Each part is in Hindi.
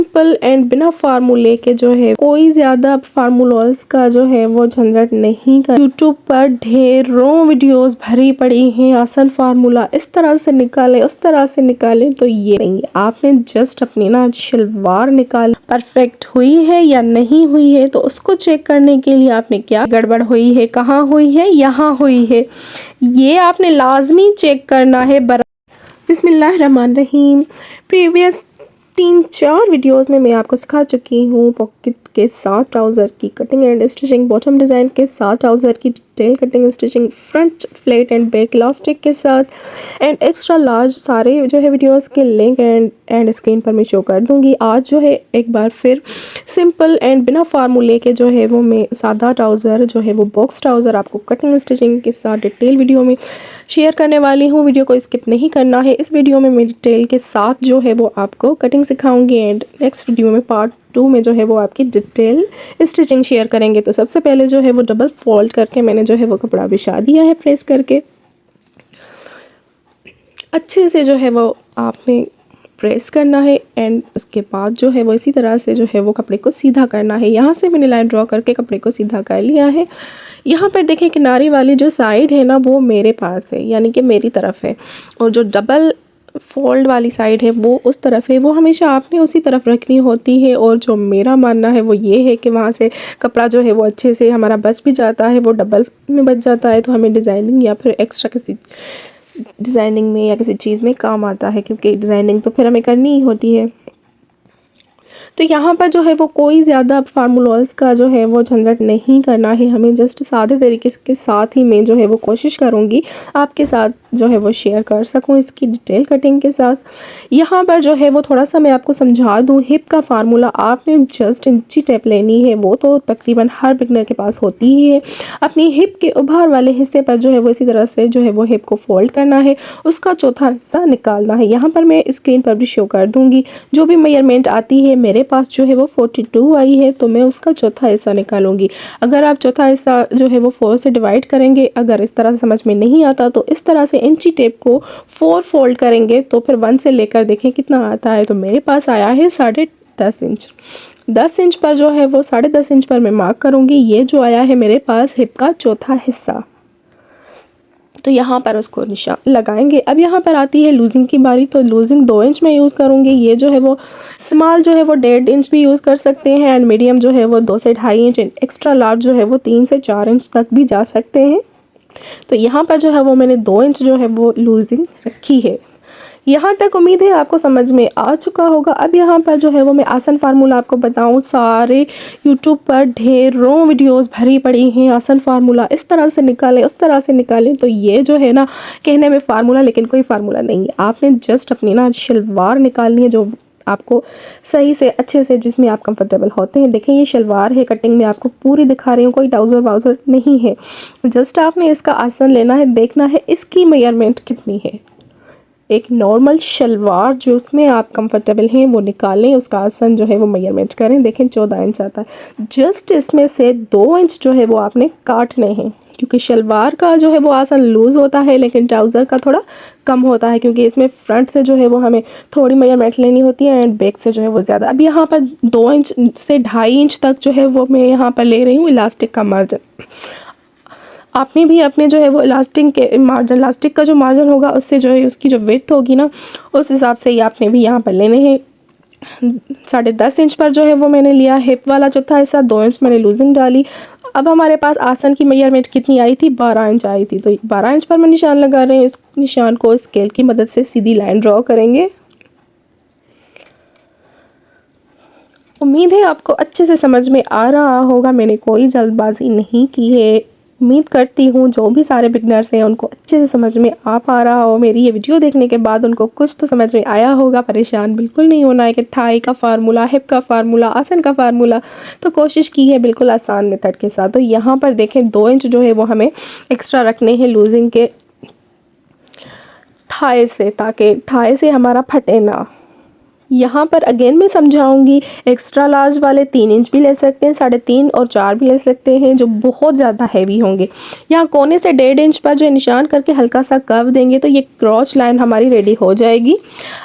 सिंपल एंड बिना फार्मूले के जो है कोई ज्यादा फार्मूलाज का जो है वो झंझट नहीं कर। यूट्यूब पर ढेरों वीडियोस भरी पड़ी हैं, आसान फार्मूला इस तरह से निकालें उस तरह से निकालें, तो ये नहीं। आपने जस्ट अपनी ना शलवार निकाल परफेक्ट हुई है या नहीं हुई है, तो उसको चेक करने के लिए आपने क्या गड़बड़ हुई है, कहाँ हुई है, यहाँ हुई है, ये आपने लाजमी चेक करना है। बिस्मिल्लाहिर्रहमानिर्रहीम। प्रीवियस 3-4 वीडियोस में मैं आपको सिखा चुकी हूँ पॉकेट के साथ ट्राउज़र की cutting and stitching, bottom design के साथ ट्राउज़र की detail cutting stitching, front flat and back elastic के साथ एंड एक्स्ट्रा लार्ज सारे जो है वीडियोस के लिंक एंड स्क्रीन पर मैं शो कर दूँगी। आज जो है एक बार फिर सिंपल एंड बिना फार्मूले के जो है वो मैं सादा ट्राउज़र जो है वो बॉक्स ट्राउज़र आपको कटिंग स्टिचिंग के साथ डिटेल वीडियो में शेयर करने वाली हूँ। वीडियो को स्किप नहीं करना है। इस वीडियो में मैं डिटेल के साथ जो है वो आपको कटिंग सिखाऊंगी एंड नेक्स्ट वीडियो में पार्ट 2 में जो है वो आपकी डिटेल स्टिचिंग शेयर करेंगे। तो सबसे पहले जो है वो डबल फोल्ड करके मैंने जो है वो कपड़ा बिछा दिया है प्रेस करके। अच्छे से जो है वो आपने प्रेस करना है एंड उसके बाद जो है वो इसी तरह से जो है वो कपड़े को सीधा करना है। यहाँ से मैंने लाइन ड्रॉ करके कपड़े को सीधा कर लिया है। यहाँ पर देखें किनारे वाली जो साइड है ना वो मेरे पास है, यानी कि मेरी तरफ है, और जो डबल फोल्ड वाली साइड है वो उस तरफ है, वो हमेशा आपने उसी तरफ रखनी होती है। और जो मेरा मानना है वो ये है कि वहाँ से कपड़ा जो है वो अच्छे से हमारा बच भी जाता है, वो डबल में बच जाता है, तो हमें डिज़ाइनिंग या फिर एक्स्ट्रा किसी डिज़ाइनिंग में या किसी चीज़ में काम आता है, क्योंकि डिज़ाइनिंग तो फिर हमें करनी ही होती है। तो यहाँ पर जो है वो कोई ज़्यादा फार्मूलाज का जो है वो झंझट नहीं करना है हमें। जस्ट सादे तरीके के साथ ही मैं जो है वो कोशिश करूँगी आपके साथ जो है वो शेयर कर सकूँ इसकी डिटेल कटिंग के साथ। यहाँ पर जो है वो थोड़ा सा मैं आपको समझा दूँ। हिप का फार्मूला आपने जस्ट इंची टेप लेनी है, वो तो तकरीबन हर बिगनर के पास होती ही है। अपनी हिप के उभार वाले हिस्से पर जो है वो इसी तरह से जो है वो हिप को फोल्ड करना है, उसका चौथा हिस्सा निकालना है। यहाँ पर मैं स्क्रीन पर भी शो कर दूँगी। जो भी मेजरमेंट आती है मेरे पास जो है वो 42 आई है, तो मैं उसका चौथा हिस्सा निकालूंगी। अगर आप चौथा हिस्सा जो है वो 4 से डिवाइड करेंगे, अगर इस तरह से समझ में नहीं आता तो इस तरह से इंची टेप को 4 फोल्ड करेंगे, तो फिर 1 से लेकर देखें कितना आता है। तो मेरे पास आया है 10.5 इंच। 10 इंच पर जो है वो 10.5 इंच पर मैं मार्क करूंगी। ये जो आया है मेरे पास हिप का चौथा हिस्सा, तो यहाँ पर उसको निशान लगाएंगे। अब यहाँ पर आती है लूजिंग की बारी, तो लूजिंग 2 इंच में यूज़ करूँगी। ये जो है वो स्मॉल जो है वो 1.5 इंच भी यूज़ कर सकते हैं एंड मीडियम जो है वो 2 से 2.5 इंच एंड एक्स्ट्रा लार्ज जो है वो 3 से 4 इंच तक भी जा सकते हैं। तो यहाँ पर जो है वो मैंने 2 इंच जो है वो लूजिंग रखी है। यहाँ तक उम्मीद है आपको समझ में आ चुका होगा। अब यहाँ पर जो है वो मैं आसान फार्मूला आपको बताऊँ। सारे यूट्यूब पर ढेरों वीडियोस भरी पड़ी हैं, आसान फार्मूला इस तरह से निकालें उस तरह से निकालें, तो ये जो है ना कहने में फार्मूला, लेकिन कोई फार्मूला नहीं है। आपने जस्ट अपनी ना शलवार निकालनी है जो आपको सही से अच्छे से जिसमें आप कंफर्टेबल होते हैं। देखें ये शलवार है, कटिंग में आपको पूरी दिखा रही हूँ, कोई ट्राउज़र वाउज़र नहीं है। जस्ट आपने इसका आसन लेना है, देखना है इसकी मेजरमेंट कितनी है। एक नॉर्मल शलवार जो उसमें आप कंफर्टेबल हैं वो निकालें, उसका आसन जो है वो मेजरमेंट करें। देखें 14 इंच आता है। जस्ट इसमें से 2 इंच जो है वो आपने काटने हैं, क्योंकि शलवार का जो है वो आसन लूज़ होता है लेकिन ट्राउज़र का थोड़ा कम होता है, क्योंकि इसमें फ्रंट से जो है वो हमें थोड़ी मेजरमेंट लेनी होती है एंड बैक से जो है वो ज़्यादा। अब यहाँ पर 2 इंच से 2.5 इंच तक जो है वो मैं यहाँ पर ले रही हूँ इलास्टिक का मार्जिन। आपने भी अपने जो है वो इलास्टिक के मार्जिन, इलास्टिक का जो मार्जिन होगा उससे जो है उसकी जो विड्थ होगी ना उस हिसाब से ही आपने भी यहाँ पर लेने हैं। 10.5 इंच पर जो है वो मैंने लिया हिप वाला चौथा हिस्सा, 2 इंच मैंने लूजिंग डाली। अब हमारे पास आसन की मेजरमेंट कितनी आई थी, 12 इंच आई थी, तो 12 इंच पर मैं निशान लगा रहे हैं। इस निशान को स्केल की मदद से सीधी लाइन ड्रॉ करेंगे। उम्मीद है आपको अच्छे से समझ में आ रहा होगा, मैंने कोई जल्दबाजी नहीं की है। उम्मीद करती हूँ जो भी सारे बिगनर्स हैं उनको अच्छे से समझ में आ पा रहा हो। मेरी ये वीडियो देखने के बाद उनको कुछ तो समझ में आया होगा। परेशान बिल्कुल नहीं होना है कि थाई का फार्मूला, हिप का फार्मूला, आसन का फार्मूला, तो कोशिश की है बिल्कुल आसान मेथड के साथ। तो यहाँ पर देखें 2 इंच जो है वो हमें एक्स्ट्रा रखने हैं लूजिंग के थाई से, ताकि थाई से हमारा फटे ना। यहाँ पर अगेन मैं समझाऊंगी, एक्स्ट्रा लार्ज वाले 3 इंच भी ले सकते हैं, 3.5 और 4 भी ले सकते हैं जो बहुत ज़्यादा हैवी होंगे। यहाँ कोने से 1.5 इंच पर जो निशान करके हल्का सा कर्व देंगे तो ये क्रॉच लाइन हमारी रेडी हो जाएगी।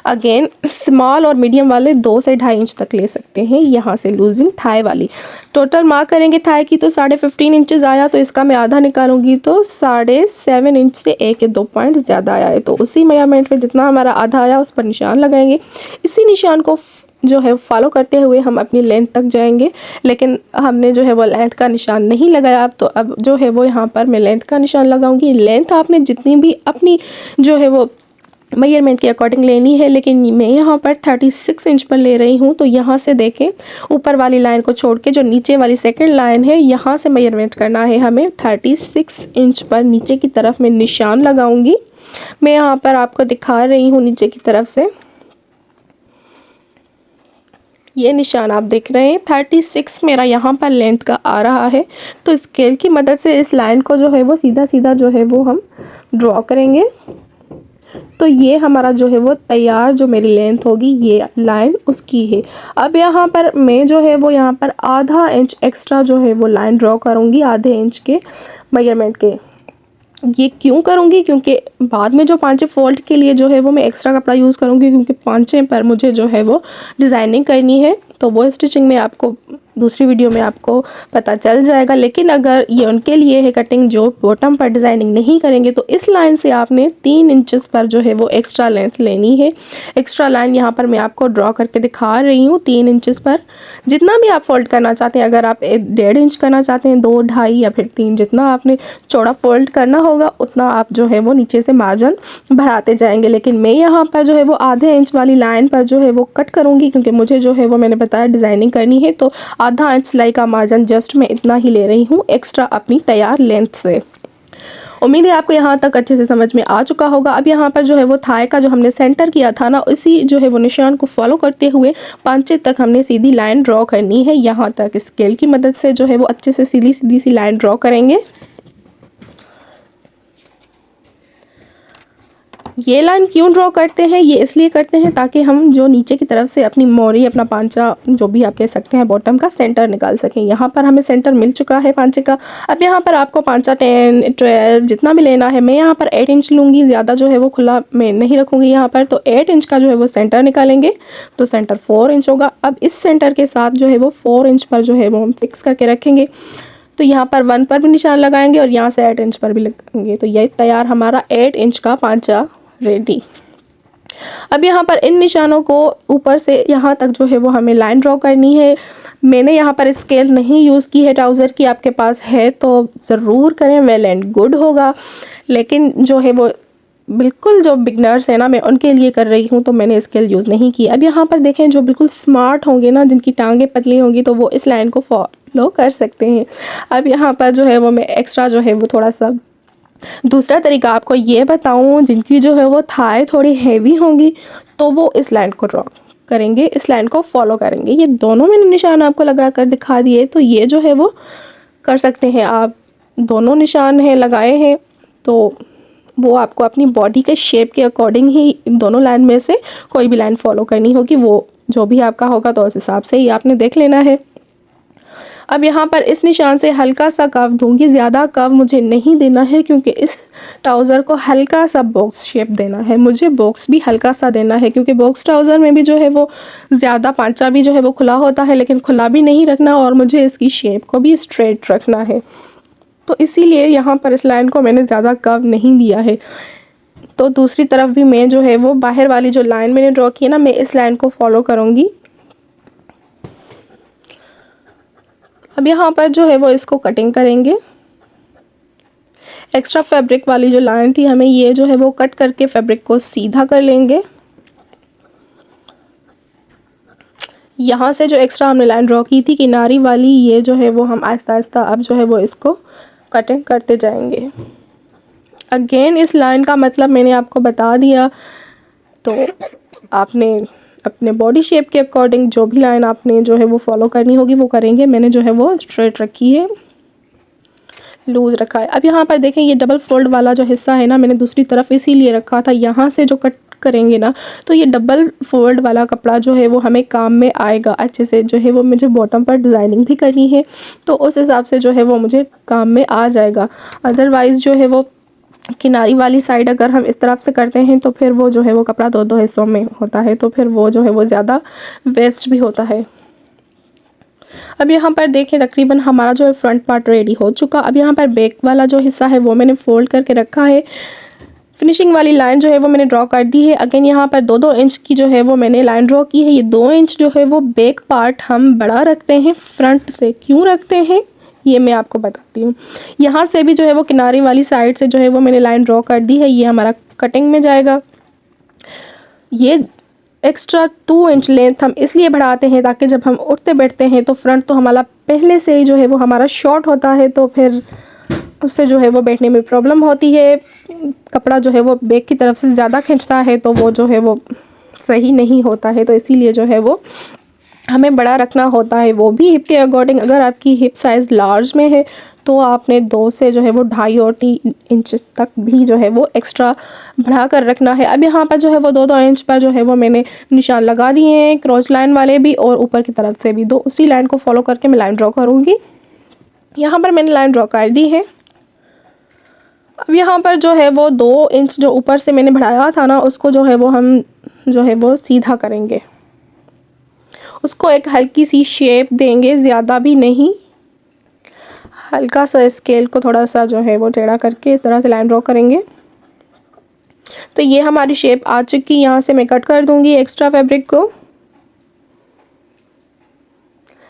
अगेन स्मॉल और मीडियम वाले 2 से 2.5 इंच तक ले सकते हैं। यहाँ से लूजिंग थाई वाली टोटल मार्क करेंगे थाई की तो 15.5 इंचेस आया, तो इसका मैं आधा निकालूंगी तो 7.5 इंच से 1 या 2 पॉइंट ज़्यादा आया है। तो उसी मेजरमेंट में जितना हमारा आधा आया उस पर निशान लगाएंगे। इसी निशान को जो है फॉलो करते हुए हम अपनी लेंथ तक जाएंगे, लेकिन हमने जो है वो लेंथ का निशान नहीं लगाया। तो अब जो है वो यहाँ पर मैं लेंथ का निशान लगाऊंगी। लेंथ आपने जितनी भी अपनी जो है वो मेजरमेंट के अकॉर्डिंग लेनी है, लेकिन मैं यहाँ पर 36 इंच पर ले रही हूँ। तो यहाँ से देखें ऊपर वाली लाइन को छोड़ के जो नीचे वाली सेकंड लाइन है यहाँ से मेजरमेंट करना है हमें। 36 इंच पर नीचे की तरफ मैं निशान लगाऊंगी। मैं यहाँ पर आपको दिखा रही हूँ नीचे की तरफ से, ये निशान आप देख रहे हैं 36 मेरा यहाँ पर लेंथ का आ रहा है। तो स्केल की मदद से इस लाइन को जो है वो सीधा सीधा जो है वो हम ड्रॉ करेंगे। तो ये हमारा जो है वो तैयार जो मेरी लेंथ होगी ये लाइन उसकी है। अब यहाँ पर मैं जो है वो यहाँ पर आधा इंच एक्स्ट्रा जो है वो लाइन ड्रॉ करूँगी आधे इंच के मेजरमेंट के। ये क्यों करूँगी, क्योंकि बाद में जो पांचे फोल्ड के लिए जो है वो मैं एक्स्ट्रा कपड़ा यूज़ करूँगी, क्योंकि पांचे पर मुझे जो है वो डिज़ाइनिंग करनी है। तो वो स्टिचिंग में आपको दूसरी वीडियो में आपको पता चल जाएगा। लेकिन अगर ये उनके लिए है कटिंग जो बॉटम पर डिज़ाइनिंग नहीं करेंगे, तो इस लाइन से आपने 3 इंचेस पर जो है वो एक्स्ट्रा लेंथ लेनी है। एक्स्ट्रा लाइन यहाँ पर मैं आपको ड्रॉ करके दिखा रही हूँ 3 इंचेस पर। जितना भी आप फोल्ड करना चाहते हैं, अगर आप 1.5 इंच करना चाहते हैं, 2, 2.5 या फिर 3, जितना आपने चौड़ा फोल्ड करना होगा उतना आप जो है वो नीचे से मार्जिन बढ़ाते जाएंगे। लेकिन मैं यहाँ पर जो है वो आधे इंच वाली लाइन पर जो है वो कट करूँगी, क्योंकि मुझे जो है वो मैंने बताया डिज़ाइनिंग करनी है। तो आधा इंच सिलाई का मार्जिन जस्ट मैं इतना ही ले रही हूँ एक्स्ट्रा अपनी तैयार लेंथ से। उम्मीद है आपको यहाँ तक अच्छे से समझ में आ चुका होगा। अब यहाँ पर जो है वो थाई का जो हमने सेंटर किया था ना, इसी जो है वो निशान को फॉलो करते हुए पांचे तक हमने सीधी लाइन ड्रॉ करनी है। यहाँ तक स्केल की मदद से जो है वो अच्छे से सीधी सीधी सी लाइन ड्रॉ करेंगे। ये लाइन क्यों ड्रॉ करते हैं, ये इसलिए करते हैं ताकि हम जो नीचे की तरफ से अपनी मोरी अपना पांचा जो भी आप कह सकते हैं बॉटम का सेंटर निकाल सकें। यहाँ पर हमें सेंटर मिल चुका है पांचे का। अब यहाँ पर आपको पांचा 10, 12 जितना भी लेना है। मैं यहाँ पर 8 इंच लूँगी, ज़्यादा जो है वो खुला मैं नहीं रखूँगी यहाँ पर। तो 8 इंच का जो है वो सेंटर निकालेंगे तो सेंटर 4 इंच होगा। अब इस सेंटर के साथ जो है वो 4 इंच पर जो है वो हम फिक्स करके रखेंगे। तो यहाँ पर 1 पर भी निशान लगाएंगे और यहाँ से 8 इंच पर भी लगाएंगे। तो ये तैयार हमारा 8 इंच का पांचा रेडी। अब यहाँ पर इन निशानों को ऊपर से यहाँ तक जो है वो हमें लाइन ड्रॉ करनी है। मैंने यहाँ पर स्केल नहीं यूज़ की है ट्राउज़र की, आपके पास है तो ज़रूर करें, वेल एंड गुड होगा। लेकिन जो है वो बिल्कुल जो बिगनर्स हैं ना, मैं उनके लिए कर रही हूँ तो मैंने स्केल यूज़ नहीं की। अब यहाँ पर देखें जो बिल्कुल स्मार्ट होंगे ना, जिनकी टांगें पतली होंगी, तो वो इस लाइन को फॉलो कर सकते हैं। अब यहाँ पर जो है वो मैं एक्स्ट्रा जो है वो थोड़ा सा दूसरा तरीका आपको ये बताऊं, जिनकी जो है वो थाई थोड़ी हैवी होंगी तो वो इस लाइन को ड्रॉ करेंगे, इस लाइन को फॉलो करेंगे। ये दोनों मैंने निशान आपको लगा कर दिखा दिए, तो ये जो है वो कर सकते हैं आप। दोनों निशान हैं लगाए हैं तो वो आपको अपनी बॉडी के शेप के अकॉर्डिंग ही दोनों लाइन में से कोई भी लाइन फॉलो करनी होगी। वो जो भी आपका होगा तो उस हिसाब से ही आपने देख लेना है। अब यहाँ पर इस निशान से हल्का सा कर्व दूंगी, ज़्यादा कर्व मुझे नहीं देना है, क्योंकि इस ट्राउज़र को हल्का सा बॉक्स शेप देना है। मुझे बॉक्स भी हल्का सा देना है, क्योंकि बॉक्स ट्राउज़र में भी जो है वो ज़्यादा पांचा भी जो है वो खुला होता है, लेकिन खुला भी नहीं रखना और मुझे इसकी शेप को भी स्ट्रेट रखना है। तो इसीलिए यहाँ पर इस लाइन को मैंने ज़्यादा कर्व नहीं दिया है। तो दूसरी तरफ भी मैं जो है वो बाहर वाली जो लाइन मैंने ड्रॉ की है ना, मैं इस लाइन को फॉलो करूँगी। अब यहाँ पर जो है वो इसको कटिंग करेंगे। एक्स्ट्रा फैब्रिक वाली जो लाइन थी हमें ये जो है वो कट करके फैब्रिक को सीधा कर लेंगे। यहाँ से जो एक्स्ट्रा हमने लाइन ड्रॉ की थी किनारी वाली, ये जो है वो हम आहिस्ता आहिस्ता अब जो है वो इसको कटिंग करते जाएंगे। अगेन इस लाइन का मतलब मैंने आपको बता दिया, तो आपने अपने बॉडी शेप के अकॉर्डिंग जो भी लाइन आपने जो है वो फॉलो करनी होगी वो करेंगे। मैंने जो है वो स्ट्रेट रखी है, लूज़ रखा है। अब यहाँ पर देखें ये डबल फोल्ड वाला जो हिस्सा है ना, मैंने दूसरी तरफ इसीलिए रखा था। यहाँ से जो कट करेंगे ना तो ये डबल फोल्ड वाला कपड़ा जो है वो हमें काम में आएगा अच्छे से। जो है वो मुझे बॉटम पर डिज़ाइनिंग भी करनी है तो उस हिसाब से जो है वो मुझे काम में आ जाएगा। अदरवाइज़ जो है वो किनारी वाली साइड अगर हम इस तरफ से करते हैं तो फिर वो जो है वो कपड़ा दो दो हिस्सों में होता है तो फिर वो जो है वो ज़्यादा वेस्ट भी होता है। अब यहाँ पर देखें तकरीबन हमारा जो है फ्रंट पार्ट रेडी हो चुका। अब यहाँ पर बैक वाला जो हिस्सा है वो मैंने फोल्ड करके रखा है। फिनिशिंग वाली लाइन जो है वो मैंने ड्रॉ कर दी है। अगेन यहाँ पर 2-2 इंच की जो है वो मैंने लाइन ड्रॉ की है। ये 2 इंच जो है वो बैक पार्ट हम बड़ा रखते हैं फ्रंट से। क्यों रखते हैं ये मैं आपको बताती हूँ। यहाँ से भी जो है वो किनारे वाली साइड से जो है वो मैंने लाइन ड्रॉ कर दी है। ये हमारा कटिंग में जाएगा। ये एक्स्ट्रा 2 इंच लेंथ हम इसलिए बढ़ाते हैं ताकि जब हम उठते बैठते हैं तो फ्रंट तो हमारा पहले से ही जो है वो हमारा शॉर्ट होता है तो फिर उससे जो है वो बैठने में प्रॉब्लम होती है। कपड़ा जो है वो बैक की तरफ से ज़्यादा खींचता है तो वो जो है वो सही नहीं होता है। तो इसीलिए जो है वो हमें बड़ा रखना होता है, वो भी हिप के अकॉर्डिंग। अगर आपकी हिप साइज़ लार्ज में है तो आपने 2 से जो है वो 2.5 और 3 इंच तक भी जो है वो एक्स्ट्रा बढ़ा कर रखना है। अब यहाँ पर जो है वो 2-2 इंच पर जो है वो मैंने निशान लगा दिए हैं, क्रॉस लाइन वाले भी और ऊपर की तरफ से भी। 2 उसी लाइन को फॉलो करके मैं लाइन ड्रॉ करूँगी। यहाँ पर मैंने लाइन ड्रॉ कर दी है। अब यहाँ पर जो है वो 2 इंच जो ऊपर से मैंने बढ़ाया था ना उसको जो है वो हम जो है वो सीधा करेंगे। उसको एक हल्की सी शेप देंगे, ज़्यादा भी नहीं, हल्का सा स्केल को थोड़ा सा जो है वो टेढ़ा करके इस तरह से लाइन ड्रॉ करेंगे। तो ये हमारी शेप आ चुकी। यहाँ से मैं कट कर दूंगी एक्स्ट्रा फैब्रिक को।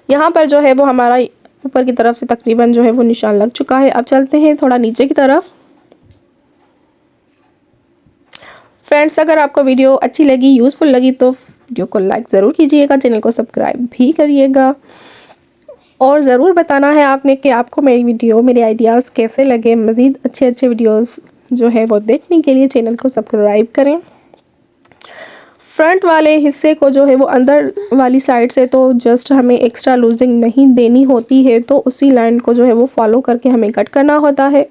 यहाँ पर जो है वो हमारा ऊपर की तरफ से तकरीबन जो है वो निशान लग चुका है। अब चलते हैं थोड़ा नीचे की तरफ। फ्रेंड्स, अगर आपको वीडियो अच्छी लगी, यूज़फुल लगी तो वीडियो को लाइक ज़रूर कीजिएगा, चैनल को सब्सक्राइब भी करिएगा और ज़रूर बताना है आपने कि आपको मेरी वीडियो, मेरे आइडियाज़ कैसे लगे। मज़ीद अच्छे अच्छे वीडियोस जो है वो देखने के लिए चैनल को सब्सक्राइब करें। फ्रंट वाले हिस्से को जो है वो अंदर वाली साइड से तो जस्ट हमें एक्स्ट्रा लूजिंग नहीं देनी होती है, तो उसी लाइन को जो है वो फॉलो करके हमें कट करना होता है।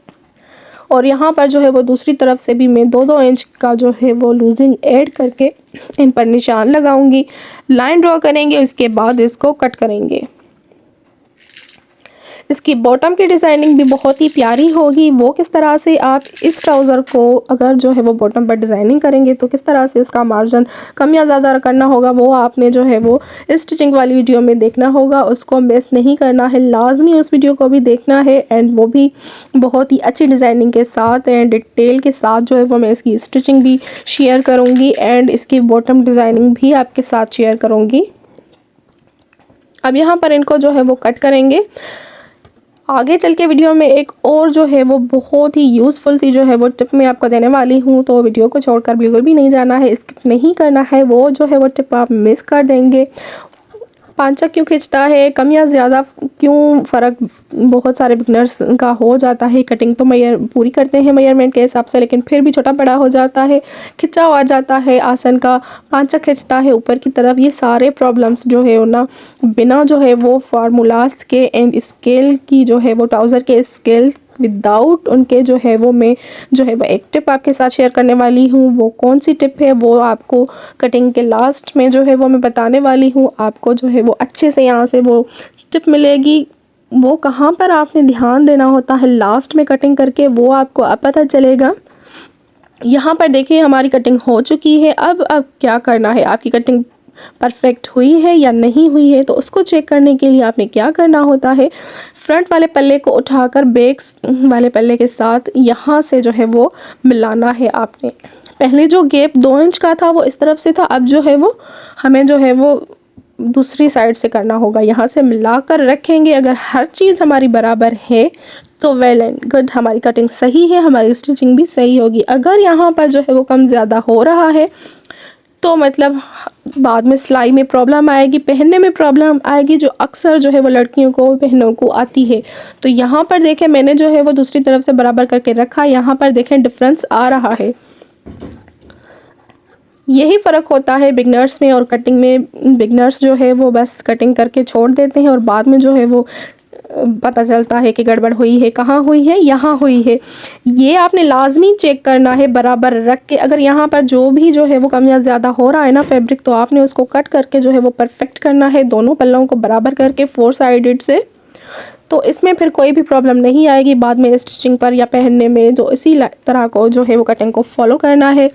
और यहाँ पर जो है वो दूसरी तरफ से भी मैं 2-2 इंच का जो है वो लूजिंग ऐड करके इन पर निशान लगाऊंगी, लाइन ड्रॉ करेंगे, उसके बाद इसको कट करेंगे। इसकी बॉटम की डिज़ाइनिंग भी बहुत ही प्यारी होगी। वो किस तरह से आप इस ट्राउज़र को अगर जो है वो बॉटम पर डिज़ाइनिंग करेंगे तो किस तरह से उसका मार्जिन कम या ज़्यादा करना होगा, वो आपने जो है वो स्टिचिंग वाली वीडियो में देखना होगा। उसको मिस नहीं करना है, लाजमी उस वीडियो को भी देखना है। एंड वो भी बहुत ही अच्छी डिज़ाइनिंग के साथ एंड डिटेल के साथ जो है वो मैं इसकी स्टिचिंग भी शेयर करूँगी एंड इसकी बॉटम डिज़ाइनिंग भी आपके साथ शेयर करूँगी। अब यहाँ पर इनको जो है वो कट करेंगे। आगे चल के वीडियो में एक और जो है वो बहुत ही यूज़फुल सी जो है वो टिप मैं आपको देने वाली हूँ, तो वीडियो को छोड़कर बिल्कुल भी नहीं जाना है, स्किप नहीं करना है। वो जो है वो टिप आप मिस कर देंगे। पांचा क्यों खिंचता है, कम या ज़्यादा क्यों फ़र्क बहुत सारे बिगनर्स का हो जाता है। कटिंग तो पूरी करते हैं मेजरमेंट के हिसाब से, लेकिन फिर भी छोटा बड़ा हो जाता है, खिंचा आ जाता है आसन का, पांचा खिंचता है ऊपर की तरफ। ये सारे प्रॉब्लम्स जो है ना बिना जो है वो फार्मूलाज के एंड स्केल की जो है वो ट्राउज़र के स्केल विदाउट उनके जो है वो मैं जो है वो एक टिप आपके साथ शेयर करने वाली हूँ। वो कौन सी टिप है वो आपको कटिंग के लास्ट में जो है वो मैं बताने वाली हूँ। आपको जो है वो अच्छे से यहाँ से वो टिप मिलेगी। वो कहाँ पर आपने ध्यान देना होता है लास्ट में कटिंग करके, वो आपको अब पता चलेगा। यहाँ पर देखिए हमारी कटिंग हो चुकी है। अब क्या करना है, आपकी कटिंग परफेक्ट हुई है या नहीं हुई है, तो उसको चेक करने के लिए आपने क्या करना होता है, फ्रंट वाले पल्ले को उठाकर बैक वाले पल्ले के साथ यहाँ से जो है वो मिलाना है। आपने पहले जो गैप 2 इंच का था वो इस तरफ से था, अब जो है वो हमें जो है वो दूसरी साइड से करना होगा। यहाँ से मिलाकर रखेंगे। अगर हर चीज़ हमारी बराबर है तो वेल एंड गुड, हमारी कटिंग सही है, हमारी स्टिचिंग भी सही होगी। अगर यहाँ पर जो है वो कम ज़्यादा हो रहा है तो मतलब बाद में सिलाई में प्रॉब्लम आएगी, पहनने में प्रॉब्लम आएगी, जो अक्सर जो है वो लड़कियों को, बहनों को आती है। तो यहाँ पर देखें मैंने जो है वो दूसरी तरफ से बराबर करके रखा, यहाँ पर देखें डिफरेंस आ रहा है। यही फ़र्क होता है बिगनर्स में और कटिंग में। बिगनर्स जो है वो बस कटिंग करके छोड़ देते हैं और बाद में जो है वो पता चलता है कि गड़बड़ हुई है, कहाँ हुई है, यहाँ हुई है। ये आपने लाजमी चेक करना है बराबर रख के। अगर यहाँ पर जो भी जो है वो कमियाँ ज़्यादा हो रहा है ना फैब्रिक, तो आपने उसको कट करके जो है वो परफेक्ट करना है, दोनों पल्लों को बराबर करके 4 साइडेड से। तो इसमें फिर कोई भी प्रॉब्लम नहीं आएगी बाद में स्टिचिंग पर या पहनने में। जो इसी तरह को जो है वो कटिंग को फॉलो करना है।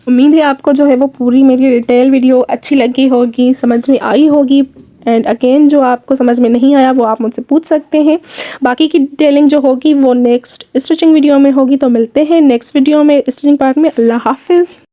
उम्मीद है आपको जो है वो पूरी मेरी डिटेल वीडियो अच्छी लगी होगी, समझ में आई होगी। एंड अगेन जो आपको समझ में नहीं आया वो आप मुझसे पूछ सकते हैं। बाकी की डिटेलिंग जो होगी वो नेक्स्ट स्टिचिंग वीडियो में होगी। तो मिलते हैं नेक्स्ट वीडियो में स्टिचिंग पार्ट में। अल्लाह हाफिज़।